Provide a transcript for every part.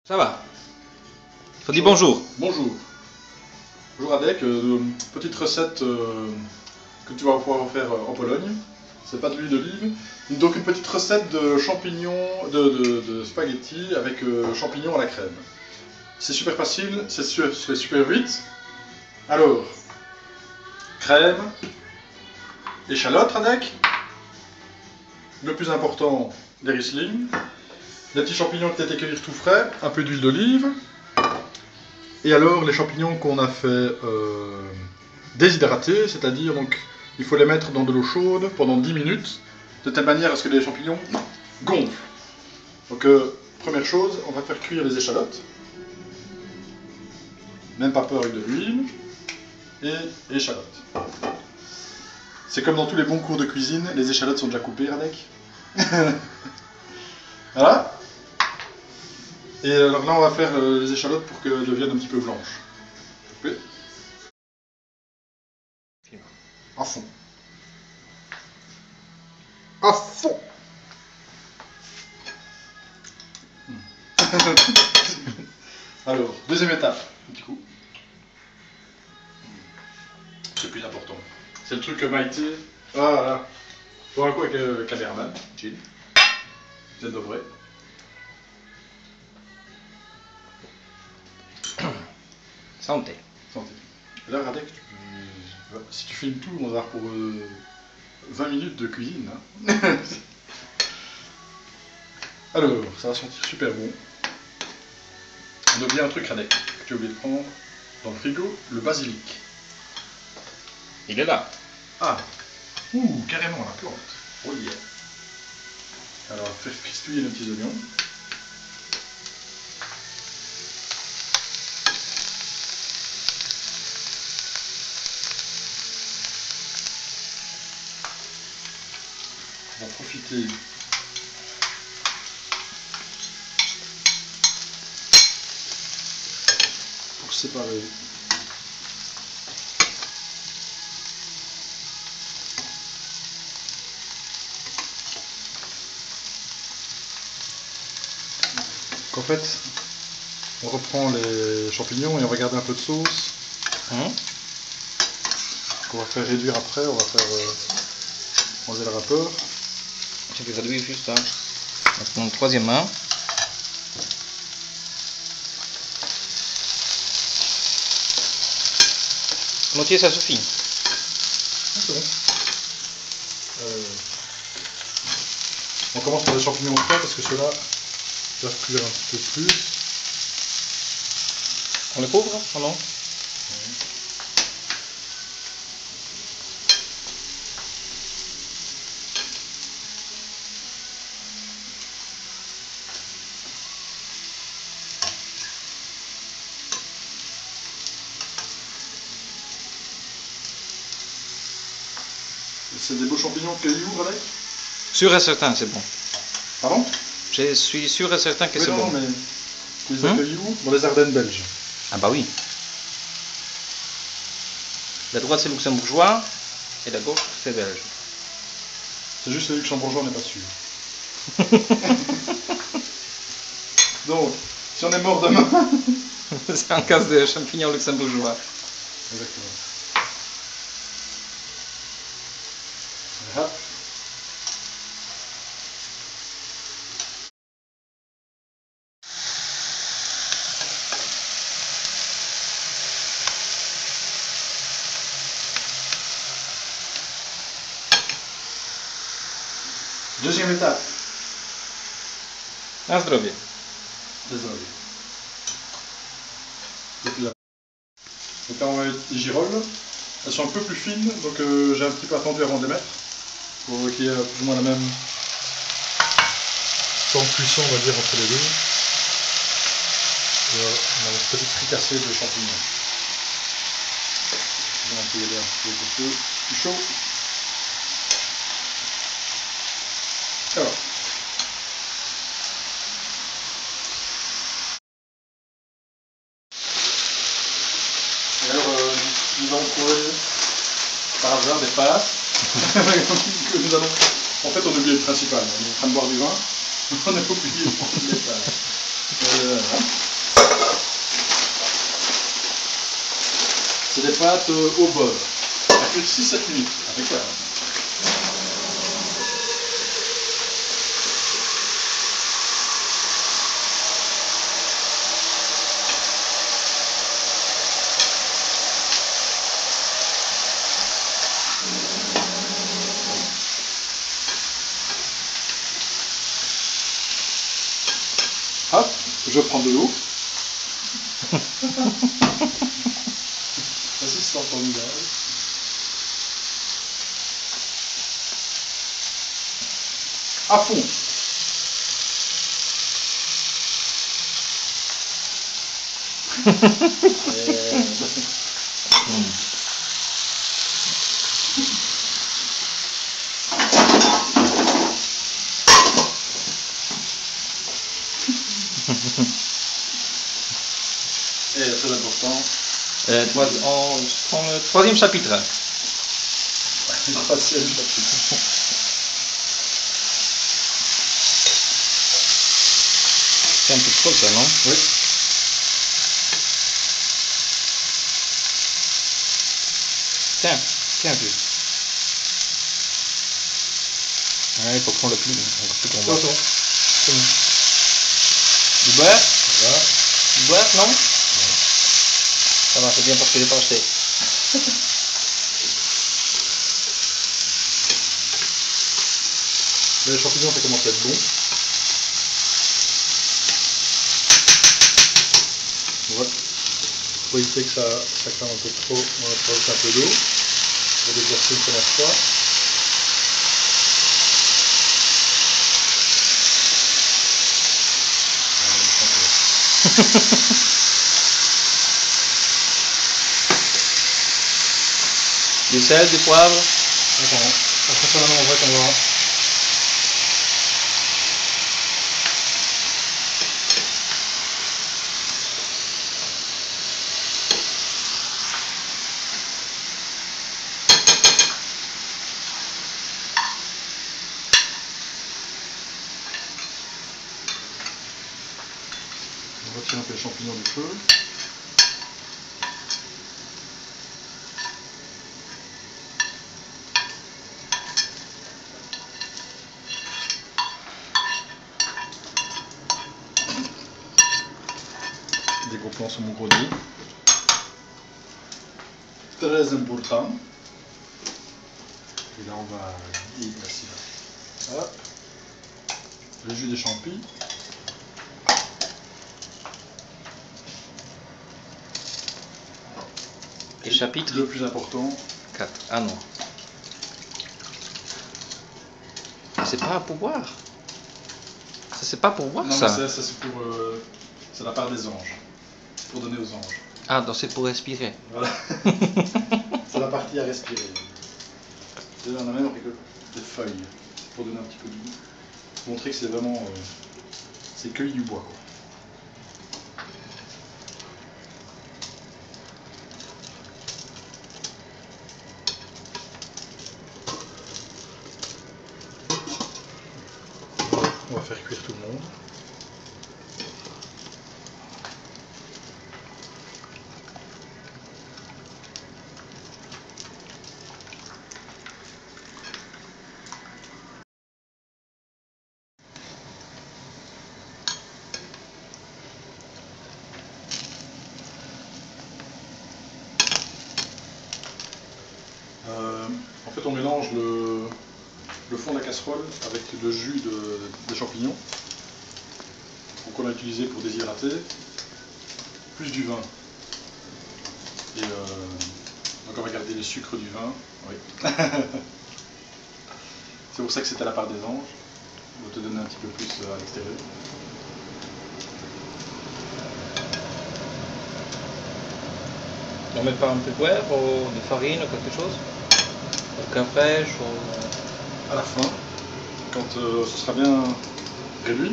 Ça va. Faut dire bonjour. Bonjour. Bonjour Adek, petite recette que tu vas pouvoir faire en Pologne. C'est pas de l'huile d'olive. Donc une petite recette de champignons, de spaghetti avec champignons à la crème. C'est super facile, c'est super vite. Alors, crème, échalote Adek. Le plus important, les Riesling. Les petits champignons qui ont été cueillis tout frais, un peu d'huile d'olive. Et alors les champignons qu'on a fait déshydrater, c'est-à-dire donc il faut les mettre dans de l'eau chaude pendant 10 minutes, de telle manière à ce que les champignons gonflent. Donc première chose, on va faire cuire les échalotes. Même pas peur avec de l'huile. Et échalotes. C'est comme dans tous les bons cours de cuisine, les échalotes sont déjà coupées, Radek. Voilà. Et alors là, on va faire les échalotes pour qu'elles deviennent un petit peu blanches. Coupé. À fond. À fond. Alors, deuxième étape, petit coup. C'est le plus important. C'est le truc que Maïté. Voilà. Pour un coup avec le caméraman, chill. Vous êtes vrai. Santé. Santé. Et là, Radek, si tu filmes tout, on va avoir pour 20 minutes de cuisine. Hein. Alors, ça va sentir super bon. On a oublié un truc, Radek, que tu as oublié de prendre dans le frigo, le basilic. Il est là. Ah, ouh, carrément la plante. Oh yeah. Alors, faire pistouiller nos petits oignons. On va profiter pour séparer en fait on reprend les champignons et on va garder un peu de sauce qu'on va faire réduire après, on va faire enlever le vapeur. Je vais réduire juste hein. Avec mon troisième main. Moitié ça suffit. C'est bon. On commence par les champignons frais parce que ceux-là doivent cuire un petit peu plus. On les couvre ou non? C'est des beaux champignons cueillis où, Radek? Sûr et certain, c'est bon. Pardon? Je suis sûr et certain que oui, c'est non, bon. Mais tu les as cueillis où? Dans les Ardennes belges. Ah bah oui. La droite c'est luxembourgeois et la gauche c'est belge. C'est juste les luxembourgeois, on n'est pas sûr. Donc, si on est mort demain... C'est un cas de champignons luxembourgeois. Exactement. Voilà. Deuxième étape. Na zdrowie. Désolé. Donc là, on va mettre les girolles. Elles sont un peu plus fines, donc j'ai un petit peu attendu avant de les mettre. Pour qu'il y ait plus ou moins la même temps de cuisson, on va dire, entre les deux. Et on a une petite fricassée de champignons. Donc on peut y aller un petit peu plus chaud. Alors. Et alors, nous allons trouver par hasard des pâtes. Que nous allons En fait, on a oublié le principal. On est en train de boire du vin. On a oublié de prendre les pâtes. C'est des pâtes au beurre. Ça fait 6-7 minutes. Avec quoi? Hop, je prends de l'eau. Assistant formidable. À fond. Et très important. On prend le troisième chapitre. Le troisième chapitre. C'est un peu trop ça, non? Oui. Tiens, tiens un peu. Ouais, il faut prendre le plus qu'on voit. Attends. C'est bon. Du beurre? Voilà. Du beurre, non? Ça va, c'est bien parce que j'ai pas acheté. Les champignons, ça commence à être bon. Voilà. Faut éviter que ça crame un peu trop. On va rajouter un peu d'eau pour déverser une première fois. Du sel, du poivre. Attends, après ça maintenant on voit qu'on va... On retire un peu les champignons du feu. Des gros plans sur mon gros nez. Très important. Et là on va y passer. Hop. Le jus des champignons. Et chapitre le plus important. 4. Ah non. C'est pas pour boire. Ça c'est pas pour boire Non, ça. mais ça c'est pour... c'est la part des anges. C'est pour donner aux anges. Ah, donc c'est pour respirer. Voilà. C'est la partie à respirer. On a même pris des feuilles. C'est pour donner un petit peu de goût. Pour montrer que c'est vraiment... c'est cueilli du bois quoi. On va faire cuire tout le monde. En fait on mélange le fond de la casserole avec le jus de champignons qu'on a utilisé pour déshydrater, plus du vin. Et donc on va garder le sucre du vin. Oui. C'est pour ça que c'est à la part des anges. On va te donner un petit peu plus à l'extérieur. On met pas un peu de beurre ou de farine ou quelque chose? Ou crème fraîche ou... À la fin, quand ce sera bien réduit,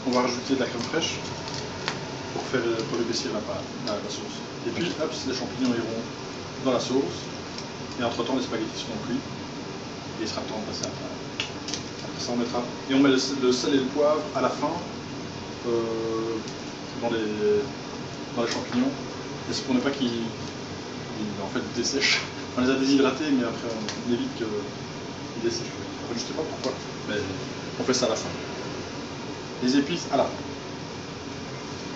on va rajouter de la crème fraîche pour épaissir la sauce. Et puis hop, les champignons iront dans la sauce. Et entre temps les spaghettis seront cuits. Et il sera temps de passer à table. Après ça on mettra. Et on met le sel et le poivre à la fin dans les champignons. Et c'est pour ne pas qu'ils en fait dessèchent. On les a déshydratés, mais après on évite qu'ils dessèchent. En fait, je sais pas pourquoi, mais on fait ça à la fin. Les épices à la fin.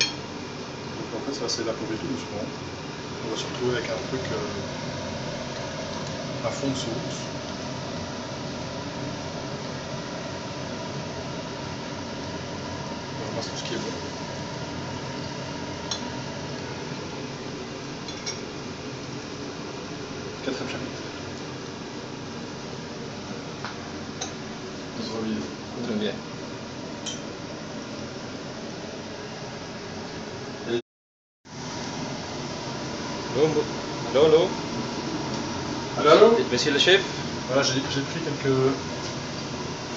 Donc en fait ça va s'évaporer tout doucement. On va se retrouver avec un truc à fond de sauce. On ramasse tout ce qui est bon. Quatrième chapitre. Notre vie. Très bien. Allô, allô. Allô. Monsieur le chef. Voilà, j'ai pris quelques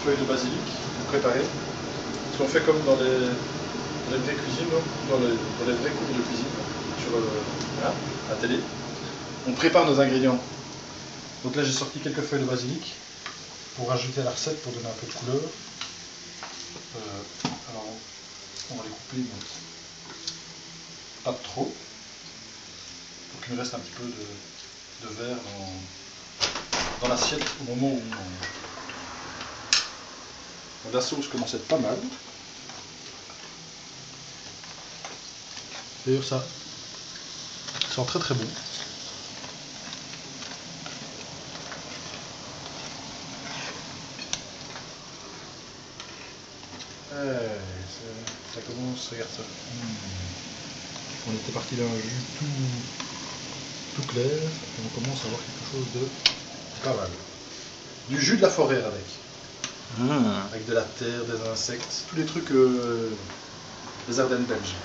feuilles de basilic pour préparer. Parce qu'on fait comme dans les vraies cuisines, dans les vrais cours de cuisine, sur voilà, la télé. On prépare nos ingrédients. Donc là j'ai sorti quelques feuilles de basilic pour rajouter à la recette, pour donner un peu de couleur. Alors on va les couper, donc pas de trop, pour qu'il me reste un petit peu de verre dans l'assiette au moment où on mange. La sauce commence à être pas mal. D'ailleurs ça sent très très bon. Ça commence, regarde ça. On était parti d'un jus tout clair et on commence à avoir quelque chose de pas mal. Du jus de la forêt avec. Avec de la terre, des insectes, tous les trucs des Ardennes belges.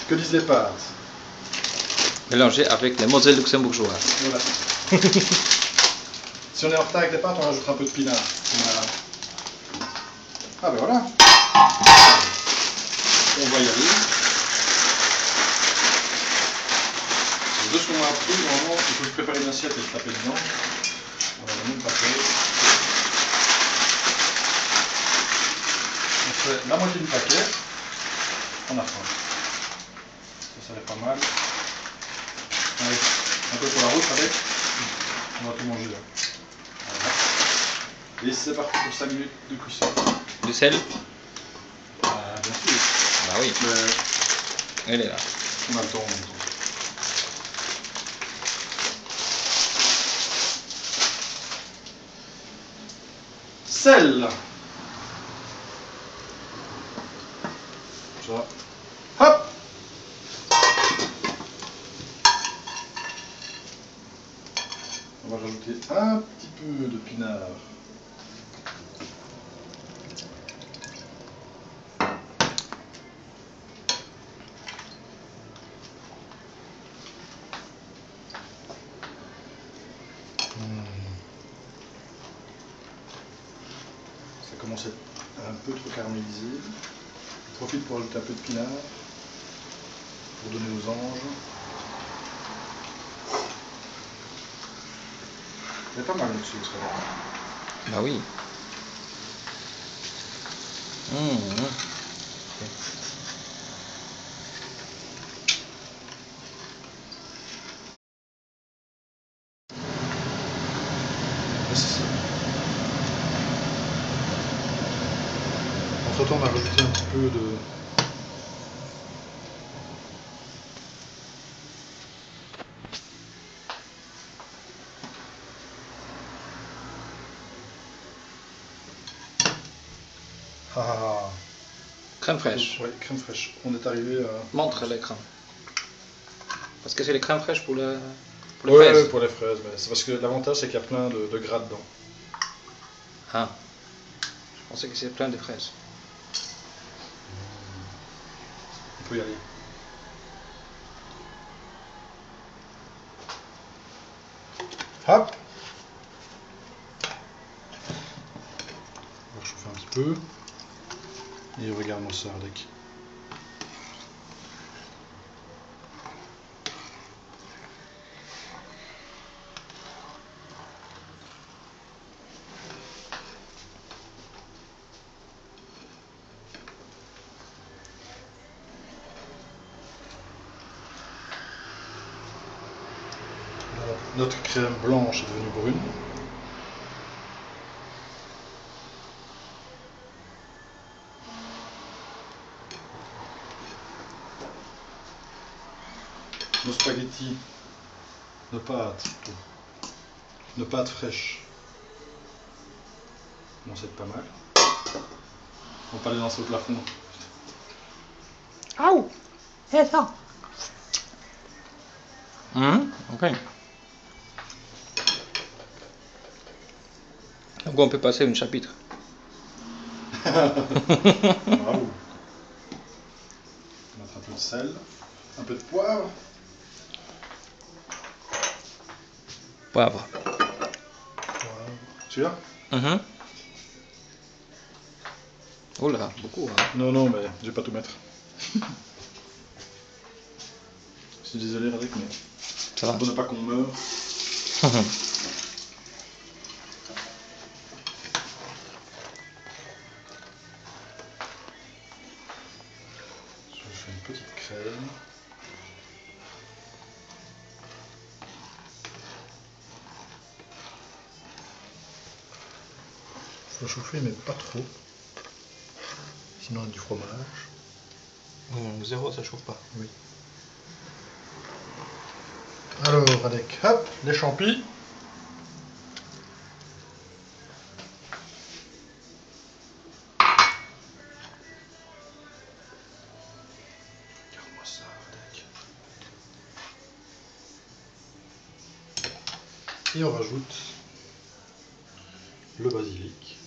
Que disent les pâtes? Mélangé avec les moselles luxembourgeoises. Voilà. Si on est en retard avec les pâtes, on rajoutera un peu de pinard. Voilà. Ah ben voilà. On va y aller. De ce qu'on a appris, normalement, il faut se préparer une assiette et se taper dedans. On va même pas faire. On fait la moitié du paquet. On a faim. Ça va être pas mal. Allez, un peu pour la route avec. On va tout manger là. Voilà. Et c'est parti pour 5 minutes de cuisson. Du sel? Bien sûr. Bah oui. Elle est là. On a le temps. Sel. Ça. Hop. On va rajouter un petit peu de pinard. Ça commence à être un peu trop caramélisé. Je profite pour ajouter un peu de pinard pour donner aux anges. Il y a pas mal de sucre là. Bah oui. C'est ça. Entre temps, on va rajouter un petit peu de. Crème fraîche. Oui, crème fraîche. On est arrivé à. Montre l'écran. Parce que c'est les crèmes fraîches pour les Ouais, fraises. pour les fraises. Mais c'est parce que l'avantage, c'est qu'il y a plein de gras dedans. Ah. Je pensais que c'est plein de fraises. On peut y aller. Hop. On va chauffer un petit peu. Et regarde-moi ça, Ardec. Notre crème blanche est devenue brune. Nos spaghettis, nos pâtes fraîches. Bon, c'est pas mal. On va pas les lancer au plafond. Aouh! C'est ça! Ok. Donc on peut passer à un chapitre. Bravo. On va mettre un peu de sel, un peu de poivre. Poivre. Tu as? Oh là, beaucoup. Hein. Non, non, mais je vais pas tout mettre. Je suis désolé, Radek, mais Ça va. pour ne pas qu'on meure. Je fais une petite crème. Il faut chauffer, mais pas trop. Sinon, on a du fromage. Zéro, ça chauffe pas. Oui. Alors, avec hop, les champis. Regarde-moi ça, Radek. Et on rajoute le basilic.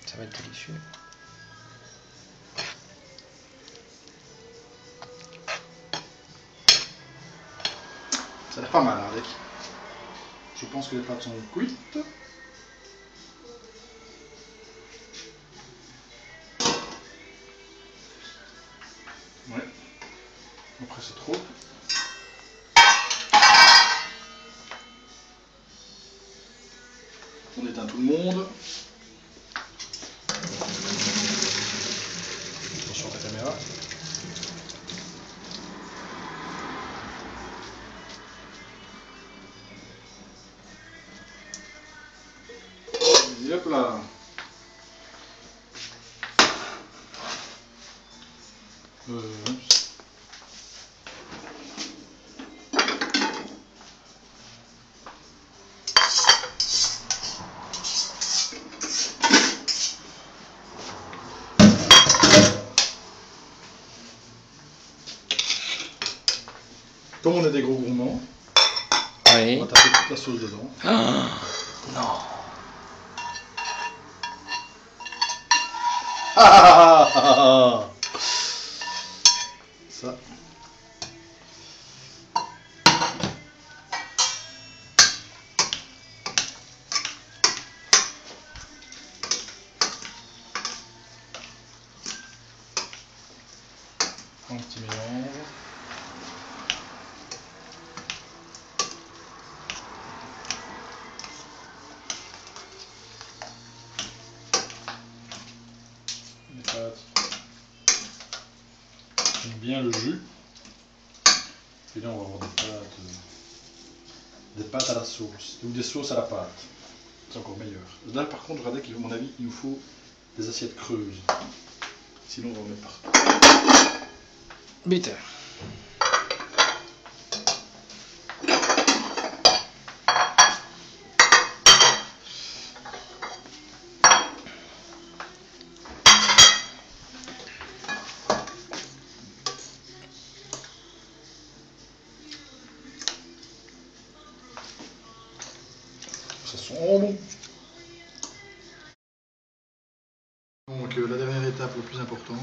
Ça va être délicieux. Ça a l'air pas mal, Radek. Je pense que les pâtes sont cuites. Ouais. Après, c'est trop. On éteint tout le monde. Attention à la caméra. Et hop là. Comme on est des gros gourmands, Oui. on va taper toute la sauce dedans. Non. Ça. Un petit mélange. Les pâtes. J'aime bien le jus. Et là on va avoir des pâtes à la sauce, ou des sauces à la pâte. C'est encore meilleur. Là par contre, Radek, à mon avis, il nous faut des assiettes creuses. Sinon on va en mettre partout. Bitte. Ça sent bon. Donc la dernière étape la plus importante,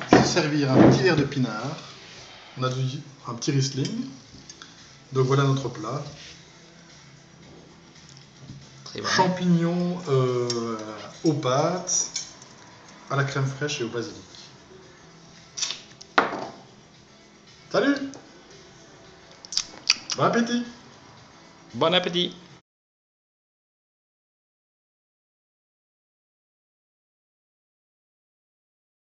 c'est servir un petit verre de pinard. On a dit un petit Riesling. Donc voilà notre plat. Très bon. Champignons aux pâtes, à la crème fraîche et au basilic. Salut! Bon appétit! Bon appétit.